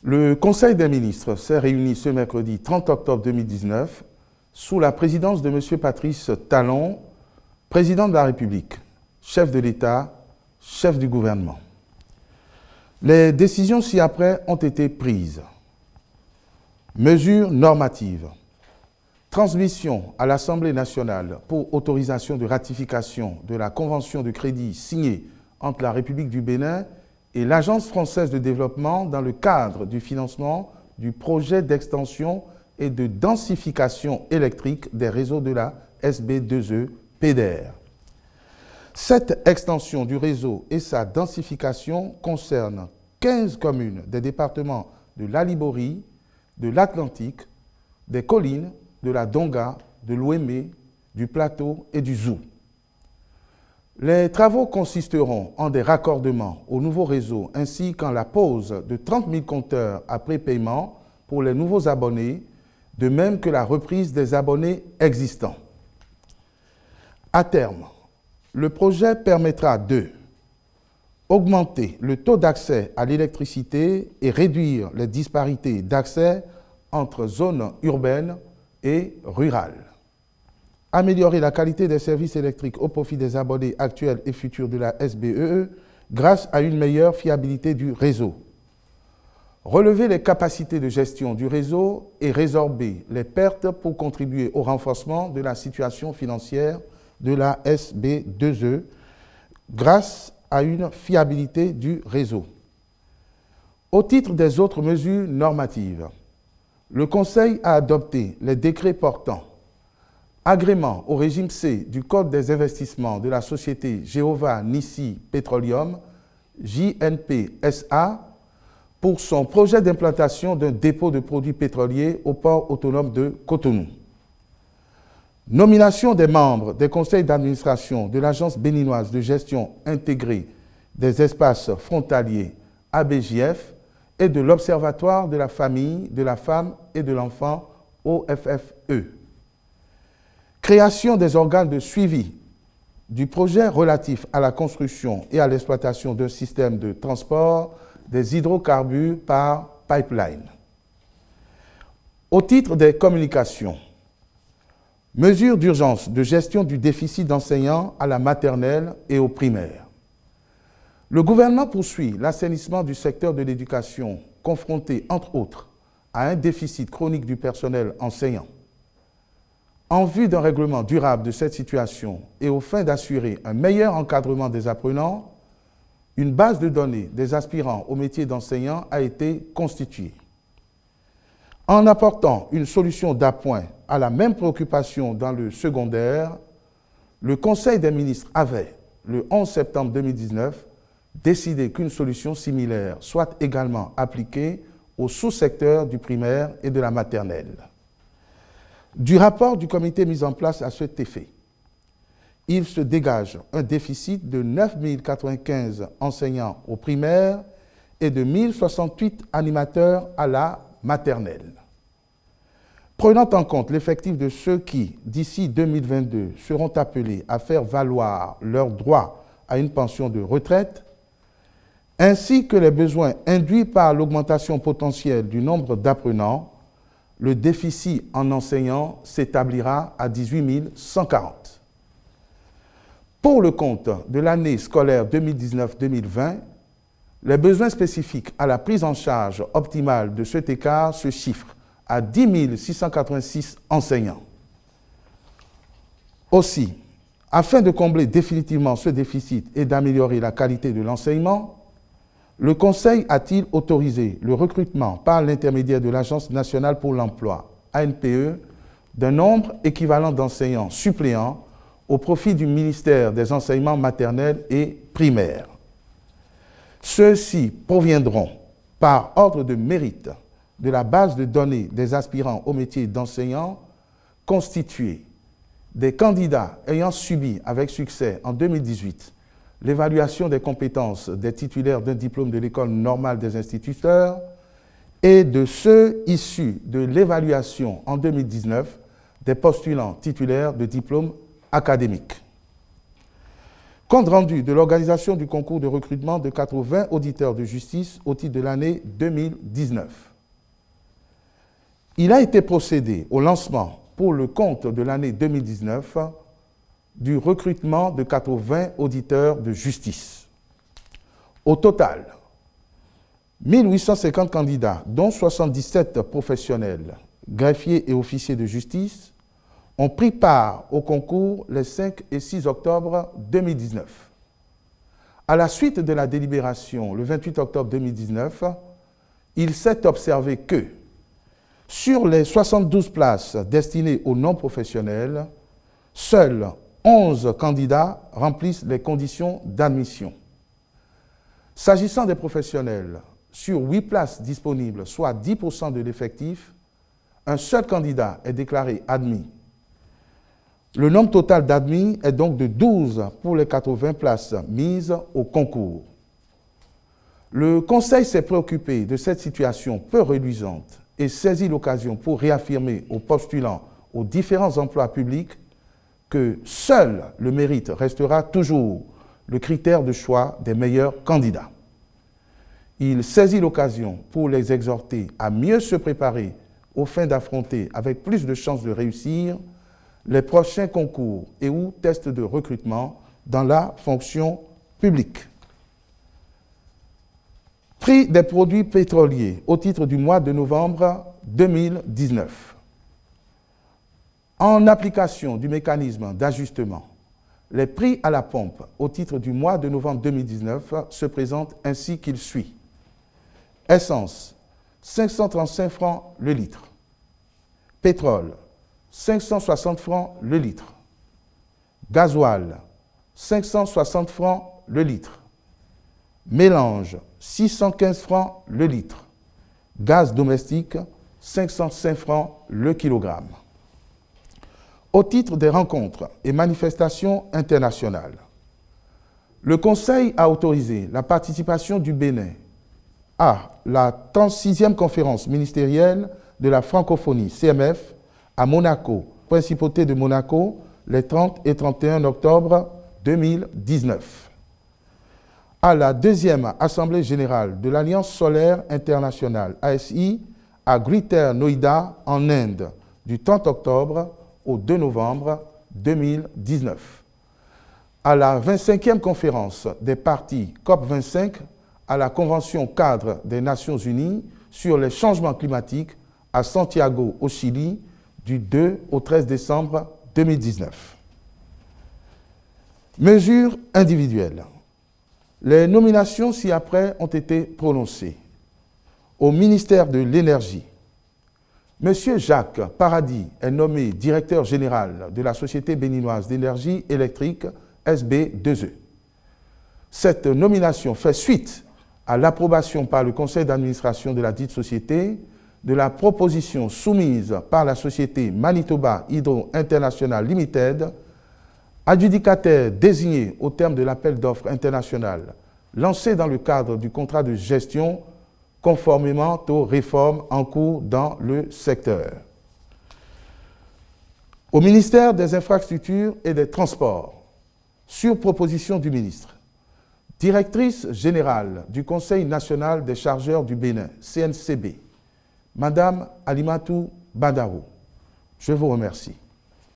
Le Conseil des ministres s'est réuni ce mercredi 30 octobre 2019 sous la présidence de M. Patrice Talon, président de la République, chef de l'État, chef du gouvernement. Les décisions ci-après ont été prises. Mesures normatives. Transmission à l'Assemblée nationale pour autorisation de ratification de la convention de crédit signée entre la République du Bénin et l'Agence française de développement dans le cadre du financement du projet d'extension et de densification électrique des réseaux de la SB2E PDR. Cette extension du réseau et sa densification concernent 15 communes des départements de l'Aliborie, de l'Atlantique, des collines, de la Donga, de l'Ouémé, du Plateau et du Zou. Les travaux consisteront en des raccordements au nouveau réseau ainsi qu'en la pose de 30 000 compteurs à prépaiement pour les nouveaux abonnés, de même que la reprise des abonnés existants. À terme, le projet permettra de augmenter le taux d'accès à l'électricité et réduire les disparités d'accès entre zones urbaines et rurales. Améliorer la qualité des services électriques au profit des abonnés actuels et futurs de la SBEE grâce à une meilleure fiabilité du réseau. Relever les capacités de gestion du réseau et résorber les pertes pour contribuer au renforcement de la situation financière de la SB2E grâce à une fiabilité du réseau. Au titre des autres mesures normatives, le Conseil a adopté les décrets portant agrément au régime C du Code des investissements de la société Jehova Nissi Petroleum, JNP SA, pour son projet d'implantation d'un dépôt de produits pétroliers au port autonome de Cotonou. Nomination des membres des conseils d'administration de l'Agence béninoise de gestion intégrée des espaces frontaliers ABJF et de l'Observatoire de la famille, de la femme et de l'enfant OFFE. Création des organes de suivi du projet relatif à la construction et à l'exploitation d'un système de transport des hydrocarbures par pipeline. Au titre des communications, mesures d'urgence de gestion du déficit d'enseignants à la maternelle et au primaire. Le gouvernement poursuit l'assainissement du secteur de l'éducation, confronté, entre autres, à un déficit chronique du personnel enseignant. En vue d'un règlement durable de cette situation et aux fins d'assurer un meilleur encadrement des apprenants, une base de données des aspirants au métier d'enseignant a été constituée. En apportant une solution d'appoint à la même préoccupation dans le secondaire, le Conseil des ministres avait, le 11 septembre 2019, décidé qu'une solution similaire soit également appliquée au sous-secteur du primaire et de la maternelle. Du rapport du comité mis en place à cet effet, il se dégage un déficit de 9 095 enseignants au primaire et de 1 068 animateurs à la maternelle. Prenant en compte l'effectif de ceux qui, d'ici 2022, seront appelés à faire valoir leur droit à une pension de retraite, ainsi que les besoins induits par l'augmentation potentielle du nombre d'apprenants, le déficit en enseignants s'établira à 18 140. Pour le compte de l'année scolaire 2019-2020, les besoins spécifiques à la prise en charge optimale de cet écart se chiffrent à 10 686 enseignants. Aussi, afin de combler définitivement ce déficit et d'améliorer la qualité de l'enseignement, le Conseil a-t-il autorisé le recrutement par l'intermédiaire de l'Agence nationale pour l'emploi, ANPE, d'un nombre équivalent d'enseignants suppléants au profit du ministère des enseignements maternels et primaires. Ceux-ci proviendront par ordre de mérite de la base de données des aspirants au métier d'enseignant constituée des candidats ayant subi avec succès en 2018 l'évaluation des compétences des titulaires d'un diplôme de l'École normale des instituteurs et de ceux issus de l'évaluation en 2019 des postulants titulaires de diplômes académiques. Compte rendu de l'organisation du concours de recrutement de 80 auditeurs de justice au titre de l'année 2019. Il a été procédé au lancement pour le compte de l'année 2019 du recrutement de 80 auditeurs de justice. Au total, 1850 candidats, dont 77 professionnels, greffiers et officiers de justice, ont pris part au concours les 5 et 6 octobre 2019. À la suite de la délibération le 28 octobre 2019, il s'est observé que sur les 72 places destinées aux non-professionnels, seuls 11 candidats remplissent les conditions d'admission. S'agissant des professionnels, sur 8 places disponibles, soit 10% de l'effectif, un seul candidat est déclaré admis. Le nombre total d'admis est donc de 12 pour les 80 places mises au concours. Le Conseil s'est préoccupé de cette situation peu reluisante et saisit l'occasion pour réaffirmer aux postulants aux différents emplois publics que seul le mérite restera toujours le critère de choix des meilleurs candidats. Il saisit l'occasion pour les exhorter à mieux se préparer aux fins d'affronter avec plus de chances de réussir les prochains concours et ou tests de recrutement dans la fonction publique. Prix des produits pétroliers au titre du mois de novembre 2019. En application du mécanisme d'ajustement, les prix à la pompe au titre du mois de novembre 2019 se présentent ainsi qu'il suit. Essence, 535 francs le litre. Pétrole, 560 francs le litre. Gasoil, 560 francs le litre. Mélange, 615 francs le litre. Gaz domestique, 505 francs le kilogramme. Au titre des rencontres et manifestations internationales, le Conseil a autorisé la participation du Bénin à la 36e conférence ministérielle de la francophonie, CMF, à Monaco, Principauté de Monaco, les 30 et 31 octobre 2019. À la 2e Assemblée générale de l'Alliance solaire internationale, ASI, à Greater Noida, en Inde, du 30 octobre au 2 novembre 2019. À la 25e conférence des parties COP25 à la Convention cadre des Nations Unies sur les changements climatiques à Santiago, au Chili, du 2 au 13 décembre 2019. Mesures individuelles. Les nominations ci-après ont été prononcées. Au ministère de l'Énergie, M. Jacques Paradis est nommé directeur général de la Société béninoise d'énergie électrique SB2E. Cette nomination fait suite à l'approbation par le conseil d'administration de la dite société de la proposition soumise par la société Manitoba Hydro International Limited, adjudicataire désigné au terme de l'appel d'offres international lancé dans le cadre du contrat de gestion conformément aux réformes en cours dans le secteur. Au ministère des Infrastructures et des Transports, sur proposition du ministre, directrice générale du Conseil national des chargeurs du Bénin, CNCB, Madame Alimatou Badaro, je vous remercie.